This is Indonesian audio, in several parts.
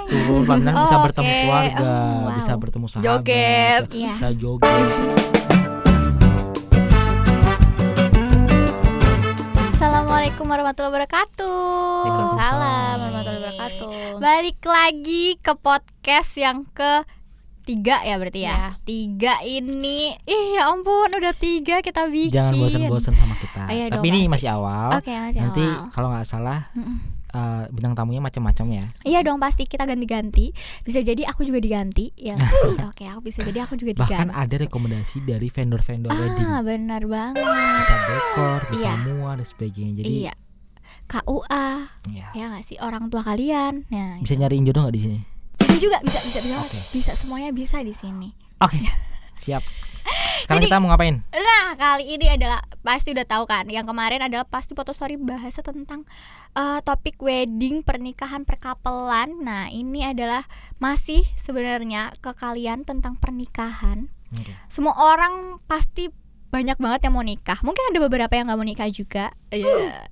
turun pelan-pelan bisa bertemu keluarga, bisa bertemu sahabat, joget, bisa joget. Assalamualaikum warahmatullahi wabarakatuh. Waalaikumsalam warahmatullahi wabarakatuh. Balik lagi ke podcast yang ke-3 ya berarti ya. 3 ini, ya ampun udah 3 kita bikin. Jangan bosan-bosan sama kita. Iya Tapi dong, ini pasti. masih awal. Oke, masih Nanti awal. kalau nggak salah bintang tamunya macam-macam ya. Iya dong, pasti kita ganti-ganti. Bisa jadi aku juga diganti ya. Oke, aku bisa jadi aku juga Bahkan diganti. ada rekomendasi dari vendor-vendor wedding. Benar banget. Bisa dekor, bisa Iya. mua dan sebagainya. Jadi Iya. KUA, ya, ya nggak sih, orang tua kalian. Nah, bisa nyariin jodoh nggak di sini? bisa juga, bisa banget. Oke. Bisa, semuanya bisa di sini. Oke, siap. Sekarang Jadi- kita mau ngapain? Nah, kali ini adalah pasti udah tahu kan. Yang kemarin adalah pasti foto story bahasa tentang topik wedding, pernikahan, perkapelan. Nah, ini adalah masih sebenarnya ke kalian tentang pernikahan. Oke. Semua orang pasti banyak banget yang mau nikah. Mungkin ada beberapa yang nggak mau nikah juga. Iya.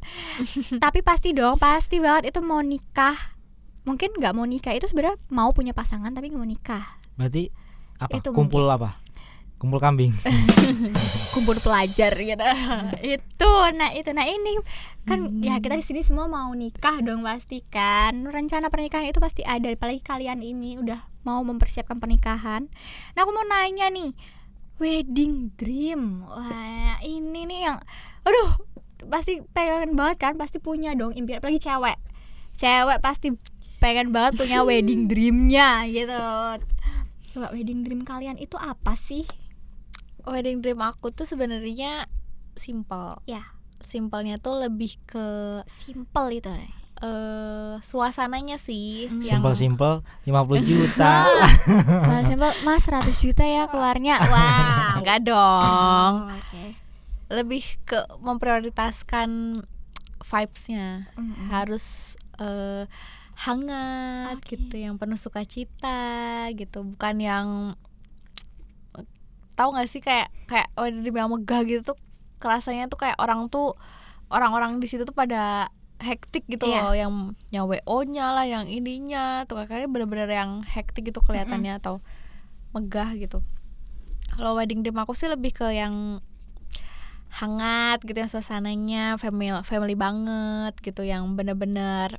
Tapi pasti dong, pasti banget itu mau nikah. Mungkin nggak mau nikah itu sebenarnya mau punya pasangan tapi nggak mau nikah. Berarti apa? Itu Kumpul apa? Kumpul kambing. Kumpul pelajar gitu. Nah ini kan ya kita di sini semua mau nikah dong pasti kan. Rencana pernikahan itu pasti ada, apalagi kalian ini udah mau mempersiapkan pernikahan. Nah, aku mau nanya nih, wedding dream. Wah, ini nih yang pasti pengen banget kan, pasti punya dong impian, apalagi cewek. Cewek pasti pengen banget punya wedding dreamnya gitu. Coba wedding dream kalian itu apa sih? Wedding dream aku tuh sebenarnya simple. Ya, Simpelnya tuh lebih ke simple itu nih. suasananya sih. yang Simpel-simpel 50 juta. Nah, simple, Mas 100 juta ya keluarnya. Wah, enggak dong. Oke. Lebih ke memprioritaskan vibes-nya. Mm-mm. Harus hangat Oke. gitu, yang penuh sukacita gitu, bukan yang tahu nggak sih kayak wedding dream yang megah gitu tuh, kerasanya tuh kayak orang-orang di situ tuh pada hektik gitu Iya. loh, yang WO-nya lah, yang ininya tuh kayaknya bener-bener yang hektik gitu kelihatannya atau megah gitu. Kalau wedding dream aku sih lebih ke yang hangat gitu, yang suasananya family banget gitu, yang bener-bener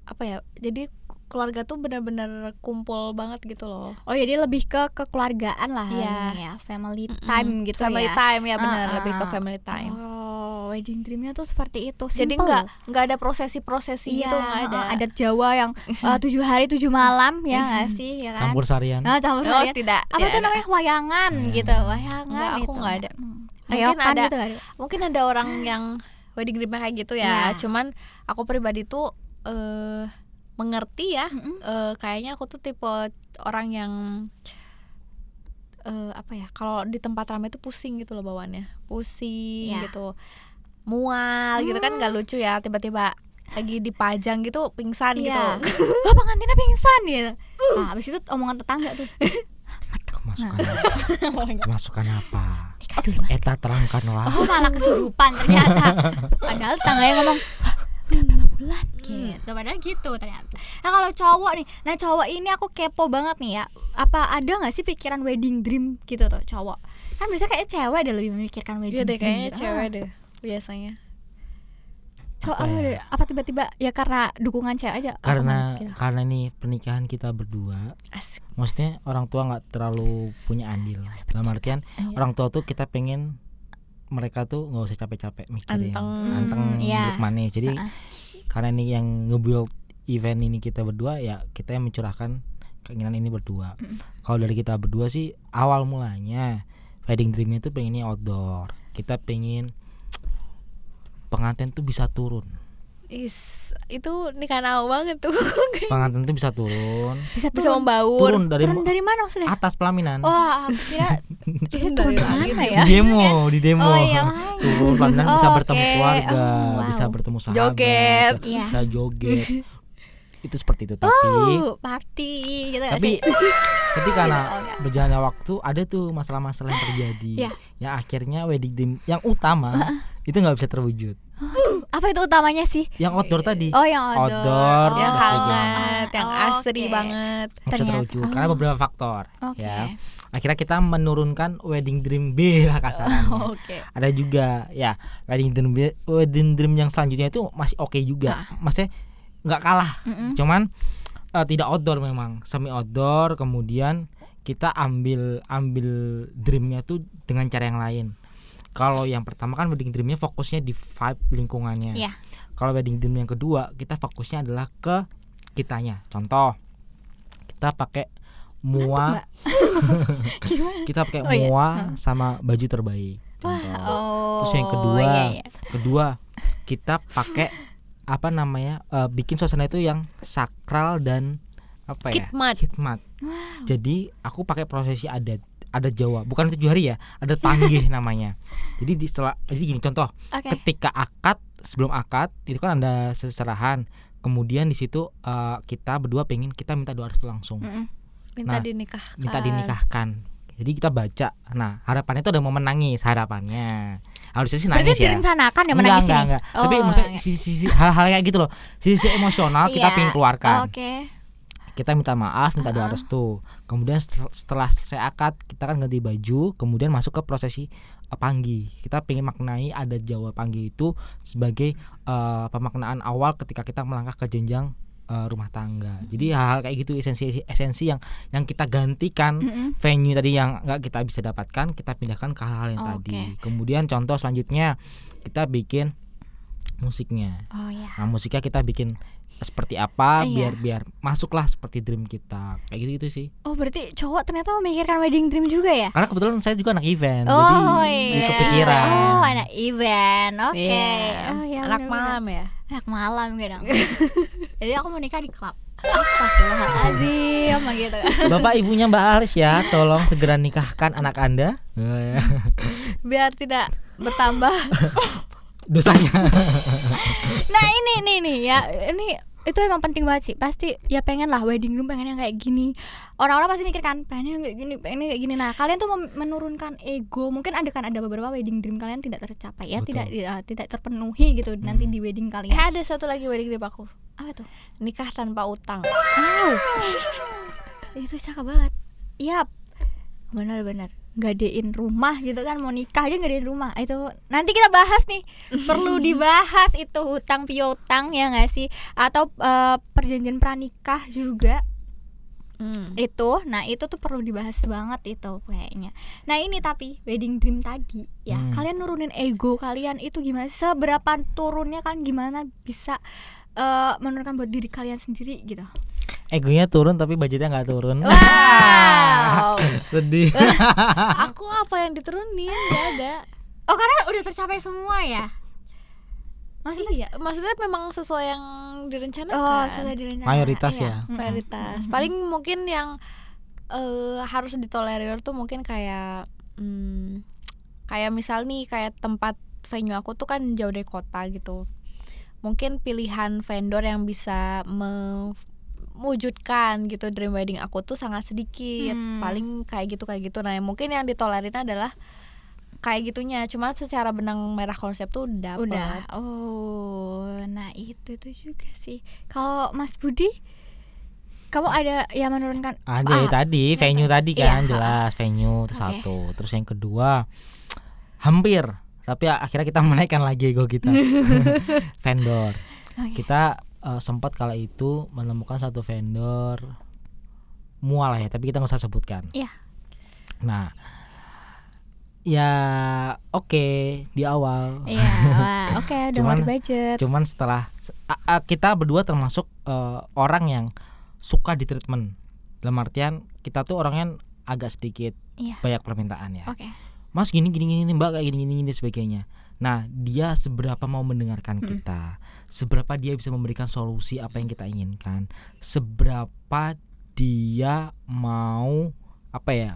apa ya, jadi keluarga tuh benar-benar kumpul banget gitu loh. Oh, jadi lebih ke kekeluargaan lah Iya. ini ya, family time gitu Family ya. time ya, benar, Ah, lebih ke ah. family time. Oh, wedding dreamnya tuh seperti itu. Jadi Simple. nggak ada prosesi-prosesi gitu, nggak ada. Adat Jawa yang 7 hari 7 malam ya nggak sih, ya kan? Campur sarian. Campur Oh, sarian. tidak. Apa tuh namanya, wayangan gitu, wayangan. Enggak, aku itu. nggak ada. Mungkin Reokan ada. gitu nggak ada? Mungkin ada orang yang wedding dreamnya kayak gitu ya. Iya. Cuman aku pribadi tuh mengerti ya. Mm-mm. Kayaknya aku tuh tipe orang yang apa ya, kalau di tempat ramai tuh pusing gitu loh bawaannya, pusing Iya. gitu, mual gitu kan, nggak lucu ya, tiba-tiba lagi dipajang gitu pingsan Iya. gitu. Wah, pengantinnya pingsan gitu. Nah, habis itu omongan tetangga tuh. Kemasukan apa? Kemasukan apa? Nikah dulu, Mas. Eta terangkanlah. Oh, malah kesurupan ternyata. Padahal tetangganya ngomong, "Hah, udah berapa bulan?" Gitu. Padahal gitu ternyata. Nah, kalau cowok nih. Nah, cowok ini aku kepo banget nih ya. Apa ada enggak sih pikiran wedding dream gitu tuh cowok? Kan biasanya kayak cewek ada lebih memikirkan wedding Iya deh, dream. kayaknya gitu. cewek deh biasanya. Cowok Apa ya? apa tiba-tiba ya karena dukungan cewek aja. Karena Gitu. karena ini pernikahan kita berdua. Asik. Maksudnya orang tua nggak terlalu punya andil. Dalam artian Iya. orang tua tuh kita pengen mereka tuh nggak usah capek-capek mikirin, anteng iya. duduk manis. Jadi karena ini yang nge-build event ini kita berdua, ya kita yang mencurahkan keinginan ini berdua. Kalau dari kita berdua sih awal mulanya wedding dreamnya tuh pengennya outdoor. Kita pengen pengantin tuh bisa turun. Itu nikah now banget tuh. Pengantin tuh bisa turun. Bisa Bisa turun. membaur. Turun Turun dari mana maksudnya? atas pelaminan. Wah, aku kira turun Dari dari langit mana gitu. ya? Di demo. Oh iya. Turun pelan-pelan bisa Oh, bertemu oke. keluarga, Oh, wow. bisa bertemu sahabat, Joget. Iya. bisa joget. Itu seperti itu, tapi Party gitu nggak tapi sih? tapi karena Oh, enggak. berjalannya waktu ada tuh masalah-masalah yang terjadi. Iya. Ya akhirnya wedding dream yang utama itu nggak bisa terwujud. Apa itu utamanya sih? Yang outdoor tadi. Oh, yang outdoor. Outdoor, Yang terus hangat, yang asri Oke. banget. bisa Ternyata. terujuk karena beberapa faktor Oke. ya. Akhirnya kita menurunkan wedding dream B lah kasarannya. Oke. Ada juga ya wedding dream yang selanjutnya itu masih oke juga. Maksudnya nggak kalah. Mm-mm. Cuman tidak outdoor, memang semi outdoor. Kemudian kita ambil dreamnya tuh dengan cara yang lain. Kalau yang pertama kan wedding dreamnya fokusnya di vibe lingkungannya. Iya. Kalau wedding dream yang kedua kita fokusnya adalah ke kitanya. Contoh, kita pakai mua, kita pakai Oh, iya. mua sama baju terbaik. Contoh. Oh. Terus yang kedua, iya. kita pakai apa namanya, bikin suasana itu yang sakral dan apa ya? Khidmat. Jadi aku pakai prosesi adat Jawa, bukan 7 hari ya, adat panggih namanya. Jadi jadi gini contoh, Oke. ketika sebelum akad itu kan ada seserahan. Kemudian di situ kita berdua kita minta doa restu langsung, Mm-mm. Minta Nah, dinikahkan. minta dinikahkan. Jadi kita baca. Nah, harapannya itu udah mau menangis harapannya. Harusnya sih Berarti nangis ya. direncanakan ya menangis ini? Enggak. Tapi maksudnya sisi hal-hal kayak gitu loh. Sisi emosional kita Iya. pengen keluarkan. Oke. Kita minta maaf, minta doa restu. Kemudian setelah selesai akad, kita kan ganti baju, kemudian masuk ke prosesi panggih. Kita pengen maknai adat Jawa panggih itu sebagai pemaknaan awal ketika kita melangkah ke jenjang rumah tangga. Jadi hal-hal kayak gitu, esensi yang kita gantikan. Mm-mm. Venue tadi yang nggak kita bisa dapatkan, kita pindahkan ke hal-hal yang tadi. Kemudian contoh selanjutnya kita bikin musiknya. Oh ya. Nah, musiknya kita bikin seperti apa Iya. biar masuklah seperti dream kita. Kayak gitu sih. Oh, berarti cowok ternyata memikirkan wedding dream juga ya? Karena kebetulan saya juga anak event, Oh jadi iya. kepikiran. Oh, anak event. Oke. Iya. Oh, ya, Anak bener-bener. malam ya. Anak malam gitu. Jadi aku mau nikah di klub. Astagfirullahaladzim gitu. Bapak ibunya Mbak Alis ya, tolong segera nikahkan anak Anda. Biar tidak bertambah. Dosanya. Nah ini nih ya, ini itu emang penting banget sih. Pasti ya pengen lah wedding room, pengen yang kayak gini. Orang-orang pasti mikir kan pengen yang kayak gini, pengen yang kayak gini. Nah kalian tuh menurunkan ego. Mungkin ada beberapa wedding dream kalian tidak tercapai ya, Betul. tidak terpenuhi gitu nanti di wedding kalian. Ada satu lagi wedding dream aku. Apa tuh? Nikah tanpa utang. Wow. Itu cakep banget. Yap. Benar-benar gadein rumah gitu kan, mau nikah aja gadein rumah. Itu nanti kita bahas nih. Perlu dibahas itu hutang piutang ya nggak sih? Atau perjanjian pranikah juga. Itu, nah itu tuh perlu dibahas banget itu kayaknya. Nah ini tapi wedding dream tadi ya, kalian nurunin ego kalian itu gimana? Seberapa turunnya kan, gimana bisa menurunkan buat diri kalian sendiri gitu? Egonya turun tapi budgetnya nggak turun. Wow. Sedih. Aku apa yang diturunin? Gak ada. Oh karena udah tercapai semua ya? Maksudnya? Iya, maksudnya memang sesuai yang direncanakan. Oh sesuai direncanakan. Mayoritas Iya. ya. Mayoritas. Paling mungkin yang harus ditolerir tuh mungkin kayak kayak misal nih, kayak tempat venue aku tuh kan jauh dari kota gitu. Mungkin pilihan vendor yang bisa mewujudkan gitu dream wedding aku tuh sangat sedikit. Paling kayak gitu. Nah mungkin yang ditolerin adalah kayak gitunya. Cuma secara benang merah konsep tuh dapet. Udah. Oh, nah itu juga sih. Kalau Mas Budi, kamu ada yang menurunkan? Ada tadi venue tadi kan, iya. jelas venue itu Oke. satu. Terus yang kedua hampir, tapi akhirnya kita menaikkan lagi ego kita. Vendor. Oke. Kita sempat kala itu menemukan satu vendor mual lah ya, tapi kita nggak usah sebutkan. Iya. Nah, ya oke, di awal. Iya, wah, oke, udah Cuman- mau budget. Cuman setelah kita berdua termasuk orang yang suka di treatment. Dalam artian kita tuh orangnya agak sedikit Iya. banyak permintaan ya. Oke. Mas gini Mbak, kayak gini dan sebagainya. Nah, dia seberapa mau mendengarkan kita, seberapa dia bisa memberikan solusi apa yang kita inginkan, seberapa dia mau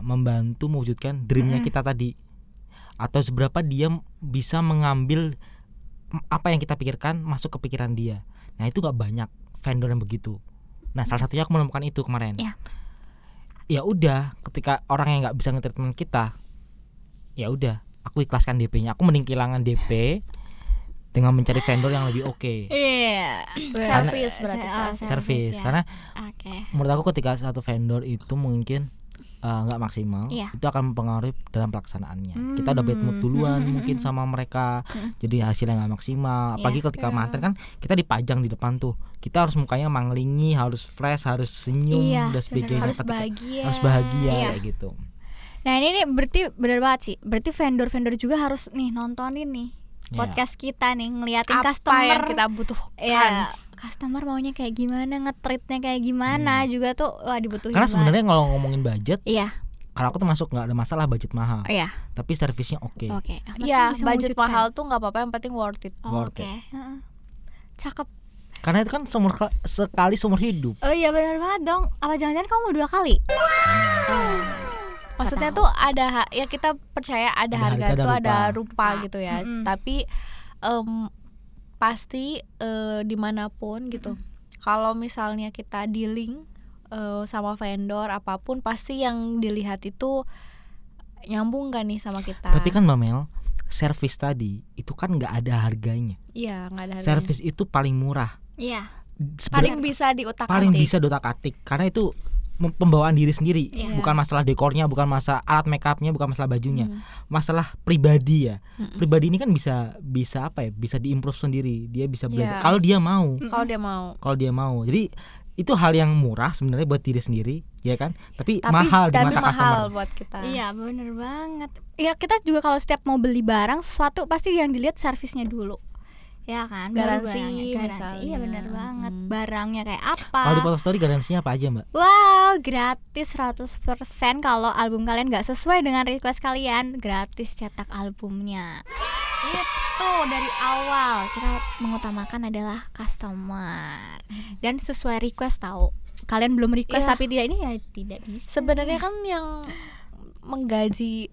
membantu mewujudkan dreamnya kita tadi, atau seberapa dia bisa mengambil apa yang kita pikirkan masuk ke pikiran dia. Nah itu gak banyak vendor yang begitu. Nah salah satunya aku menemukan itu kemarin. Iya. Ya udah, ketika orang yang nggak bisa nge-treatment kita, ya udah, aku ikhlaskan DP-nya. Aku mending kehilangan DP dengan mencari vendor yang lebih oke. Iya. Service berarti Service. ya. Karena Oke. menurut aku ketika satu vendor itu mungkin nggak maksimal, Iya. itu akan mempengaruhi dalam pelaksanaannya. Kita udah bad mood duluan mungkin sama mereka, jadi hasilnya nggak maksimal. Apalagi ketika mantan kan kita dipajang di depan tuh, kita harus mukanya manglingi, harus fresh, harus senyum Iya, dan sebagainya. harus Ketika- bahagia. harus bahagia Iya. kayak gitu. Nah ini nih berarti bener banget sih. Berarti vendor-vendor juga harus nih nontonin nih Iya. podcast kita nih, ngeliatin Apa customer yang kita butuhkan. ya, customer maunya kayak gimana, nge-treatnya kayak gimana juga tuh wah dibutuhin Karena banget. sebenarnya kalau ngomongin budget, Iya, kalau aku termasuk nggak ada masalah budget mahal, iya. tapi servisnya oke. Oke. Iya, Bisa budget mewujudkan. mahal tuh nggak apa-apa, yang penting worth it. Worth Oke. Heeh. Cakep. Karena itu kan sekali seumur hidup. Oh iya benar banget dong. Apa jangan-jangan kamu mau 2 kali? Maksudnya tahu. tuh ada ya kita percaya ada Ada harga harga, ada tuh ada rupa. rupa gitu ya. Mm-mm. Tapi pasti dimanapun gitu. Kalau misalnya kita dealing sama vendor apapun, pasti yang dilihat itu nyambung gak nih sama kita. Tapi kan Mbak Mel, servis tadi itu kan nggak ada harganya. iya nggak ada harganya. Servis itu paling murah. Iya. Paling bisa diotak-atik. Paling bisa dotak-atik karena itu pembawaan diri sendiri, Iya. bukan masalah dekornya, bukan masalah alat make upnya, bukan masalah bajunya, Hmm. masalah pribadi ya. Mm-mm. Pribadi ini kan bisa apa ya? Bisa diimprove sendiri, dia bisa belajar Iya. kalau dia mau, Kalau dia mau. kalau dia mau. Jadi itu hal yang murah sebenarnya buat diri sendiri, ya kan? Tapi, Tapi mahal di mata mahal customer. buat kita. Iya bener banget. Ya kita juga kalau setiap mau beli barang sesuatu pasti yang dilihat servisnya dulu. Ya kan? Baru Garansi, barangnya. misalnya. Iya bener banget. Hmm. Barangnya kayak apa? Kalau di Photostory garansinya apa aja, Mbak? Wow, gratis 100% kalau album kalian gak sesuai dengan request kalian, gratis cetak albumnya. Itu dari awal kita mengutamakan adalah customer dan sesuai request tahu. Kalian belum request Iya. tapi tidak ini ya tidak bisa. Sebenarnya kan yang menggaji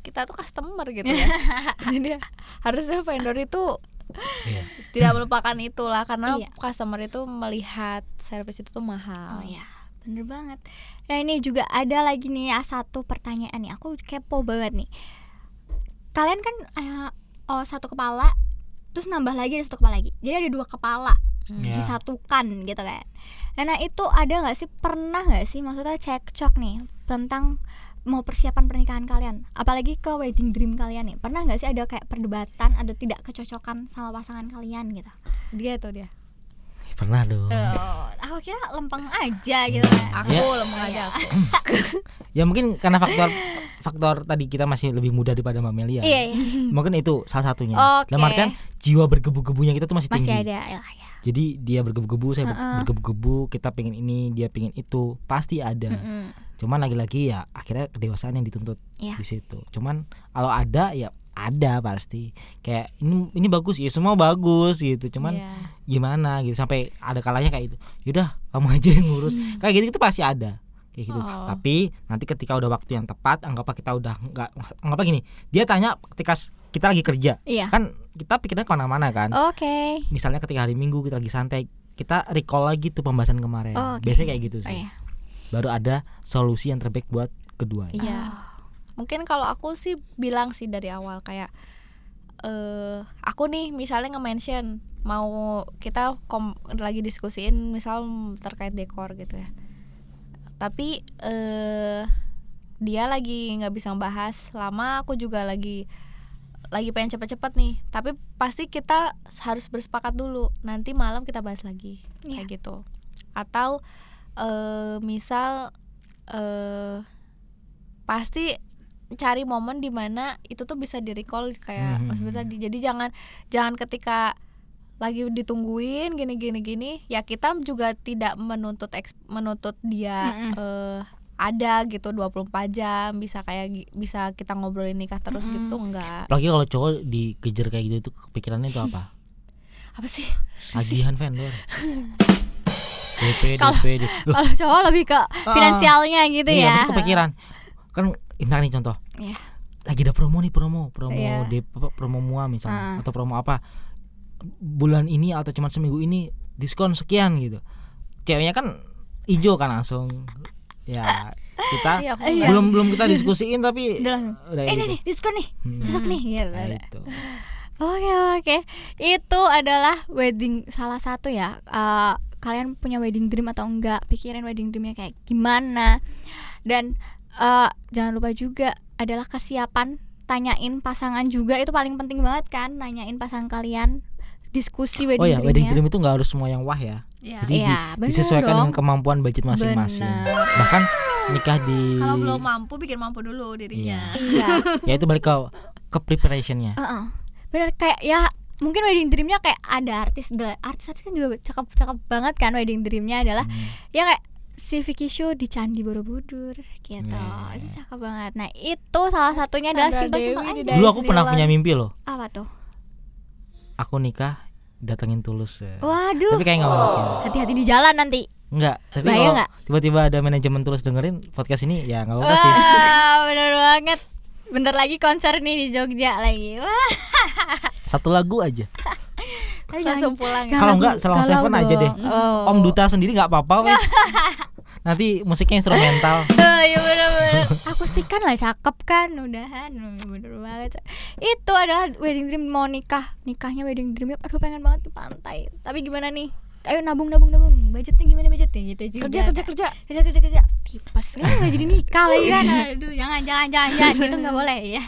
kita tuh customer gitu ya. Jadi harusnya vendor itu Iya. tidak melupakan itulah, karena Iya. customer itu melihat service itu tuh mahal. Oh ya, bener banget. Nah ini juga ada lagi nih ya, satu pertanyaan nih, aku kepo banget nih. Kalian kan satu kepala, terus nambah lagi ada satu kepala lagi. Jadi ada 2 kepala Ya. disatukan gitu kan. Nah itu ada nggak sih, pernah nggak sih maksudnya cekcok nih tentang mau persiapan pernikahan kalian, apalagi ke wedding dream kalian nih, pernah nggak sih ada kayak perdebatan, ada tidak kecocokan sama pasangan kalian gitu? Dia tuh dia. Pernah dong. Aku kira lempeng aja gitu kan. Aku Ya. lemah aja aku. Ya mungkin karena faktor tadi kita masih lebih muda daripada Mbak Melia. Iya, iya. Mungkin itu salah satunya. Oke. Dalam artian jiwa bergebu-gebunya kita tuh masih tinggi. Masih ada ya. Jadi dia bergebu-gebu, saya Heeh. bergebu-gebu, kita pengen ini, dia pengen itu, pasti ada. Cuman lagi-lagi ya akhirnya kedewasaan yang dituntut Iya. di situ. Cuman kalau ada ya ada pasti. Kayak ini bagus ya, semua bagus gitu. Cuman Iya. gimana gitu, sampai ada kalanya kayak itu. Yaudah kamu aja yang ngurus. Kayak gitu itu pasti ada. Kayak gitu. Oh. Tapi nanti ketika udah waktu yang tepat, anggaplah kita udah anggaplah gini. Dia tanya ketika kita lagi kerja. Iya. Kan kita pikirnya kemana-mana kan. Oke. Misalnya ketika hari Minggu kita lagi santai, kita recall lagi tuh pembahasan kemarin. Oh, oke. Biasanya kayak gitu Oh sih. iya. Baru ada solusi yang terbaik buat keduanya. Iya. Mungkin kalau aku sih bilang sih dari awal kayak aku nih misalnya nge-mention mau kita lagi diskusiin misal terkait dekor gitu ya. Tapi dia lagi nggak bisa bahas lama, aku juga lagi pengen cepet-cepet nih. Tapi pasti kita harus bersepakat dulu. Nanti malam kita bahas lagi kayak gitu. Atau misal pasti cari momen dimana itu tuh bisa di recall kayak Mas Bira tadi. Jadi jangan ketika lagi ditungguin gini ya kita juga tidak menuntut dia ada gitu 24 jam bisa kita ngobrolin nikah terus gitu enggak. Apalagi kalau cowok dikejar kayak gitu, itu kepikirannya itu apa? Apa sih? Tagihan vendor. DP. Kalau cowok lebih ke finansialnya gitu Iya, ya. pasti kepikiran. Kan ini contoh. Iya. Lagi ada promo nih, promo Iya. promo mua misalnya atau promo apa. Bulan ini atau cuma seminggu ini diskon sekian gitu. Ceweknya kan ijo kan langsung. Ya, kita Iya, belum kita diskusiin tapi Udah langsung, udah ini gitu. nih diskon nih, cocok nih gitu. Nah, itu. Oke. Itu adalah wedding salah satu ya. Kalian punya wedding dream atau enggak? Pikirin wedding dreamnya kayak gimana. Dan jangan lupa juga adalah kesiapan. Tanyain pasangan juga, itu paling penting banget kan. Nanyain pasangan kalian. Diskusi wedding Oh ya, dreamnya. wedding dream itu nggak harus semua yang wah ya. Jadi bener disesuaikan dong. dengan kemampuan budget masing-masing. Bener. Bahkan nikah di Kalau belum mampu, bikin mampu dulu dirinya. Iya. ya itu balik ke preparationnya. Bener, kayak ya mungkin wedding dreamnya kayak ada artis kan juga cakep banget kan. Wedding dreamnya adalah ya kayak si Vicky Show di Candi Borobudur gitu. Itu cakep banget. Nah itu salah satunya adalah Sandra simpel-simpel Dewi di aja. Dulu aku pernah punya mimpi loh. Apa tuh? Aku nikah datengin Tulus. Waduh, Tapi kayak nggak mungkin. hati-hati di jalan nanti. Enggak, tapi Bahaya kalau nggak? tiba-tiba ada manajemen Tulus dengerin podcast ini ya nggak apa-apa sih. Wah, bener banget. Bentar lagi konser nih di Jogja lagi. Wah. Satu lagu aja. Tapi Langsung pulang ya. jangan Kalau lagu nggak, Salon galau Seven aja dong. deh. Oh. Om Duta sendiri nggak apa-apa wes. Nanti musiknya instrumental. Iya bener-bener. Akustikan lah cakep kan. Udahan. Bener banget. Itu adalah wedding dream. Mau nikahnya wedding dreamnya. Aduh pengen banget di pantai. Tapi gimana nih? Ayo nabung. Budgetnya gimana budgetnya gitu juga. Kerja. Kerja. Tipes kan nggak jadi nikah lagi kan. Aduh jangan gitu nggak boleh ya.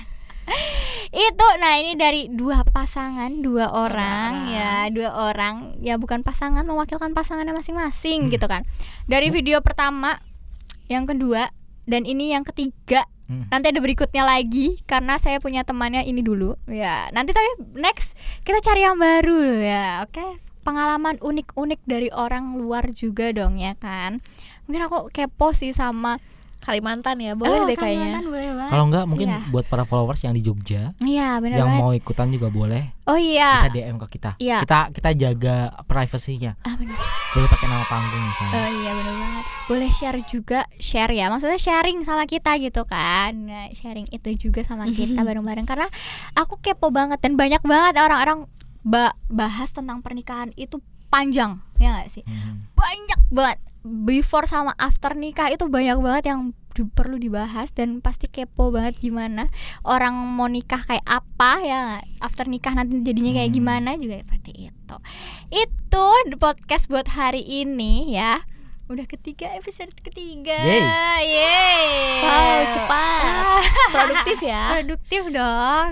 Itu nah ini dari dua orang ya, bukan pasangan, mewakilkan pasangannya masing-masing gitu kan. Dari video pertama, yang kedua, dan ini yang ketiga. Nanti ada berikutnya lagi karena saya punya temannya ini dulu ya. Nanti tapi next kita cari yang baru ya. Oke. Pengalaman unik-unik dari orang luar juga dong ya kan. Mungkin aku kepo sih sama Kalimantan ya, boleh deh kayaknya. Kalimantan boleh banget. Kalau nggak mungkin Iya. buat para followers yang di Jogja Iya benar yang banget. mau ikutan juga boleh. Oh iya. Bisa DM ke kita. Iya. Kita jaga privasinya. Benar. Boleh pakai nama panggung misalnya. Oh iya benar banget. Boleh share ya. Maksudnya sharing sama kita gitu kan. Nah, sharing itu juga sama kita bareng-bareng karena aku kepo banget dan banyak banget orang-orang bahas tentang pernikahan itu panjang. Ya enggak sih? Banyak banget. Before sama after nikah itu banyak banget yang perlu dibahas dan pasti kepo banget gimana orang mau nikah kayak apa ya, after nikah nanti jadinya kayak gimana juga seperti itu. Itu the podcast buat hari ini ya. Udah episode ketiga. Yeay. Wow, cepat. Produktif ya. Produktif dong.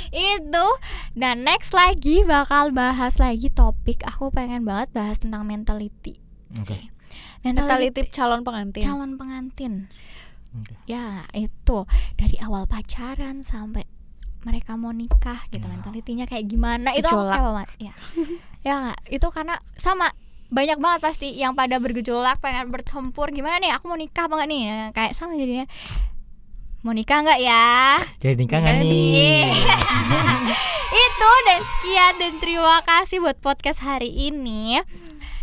Itu. Dan next lagi bakal bahas lagi topik. Aku pengen banget bahas tentang mentality. Oke. Mentality calon pengantin. Oke. Ya itu dari awal pacaran sampai mereka mau nikah gitu, mentalitinya kayak gimana itu aku Gejolak. kepo banget ya. Ya nggak, itu karena sama banyak banget pasti yang pada bergejolak pengen bertempur gimana nih, aku mau nikah apa nggak nih ya, kayak sama jadinya mau nikah nggak ya. Jadi nikah nggak nih? Itu dan sekian dan terima kasih buat podcast hari ini.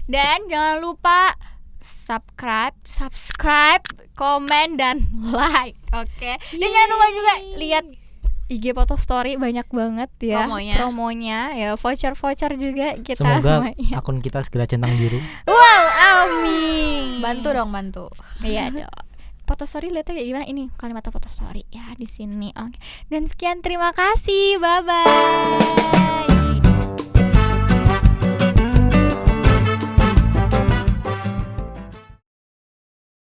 Dan jangan lupa subscribe, komen dan like. Oke. Dan jangan lupa juga lihat IG foto story banyak banget ya promonya ya, voucher juga kita. Semoga akun kita segera centang biru. Wow, amin. Bantu. Iya dong. Foto story lihatnya kayak gimana ini kalimat foto story ya di sini. Oke. Dan sekian terima kasih. Bye bye.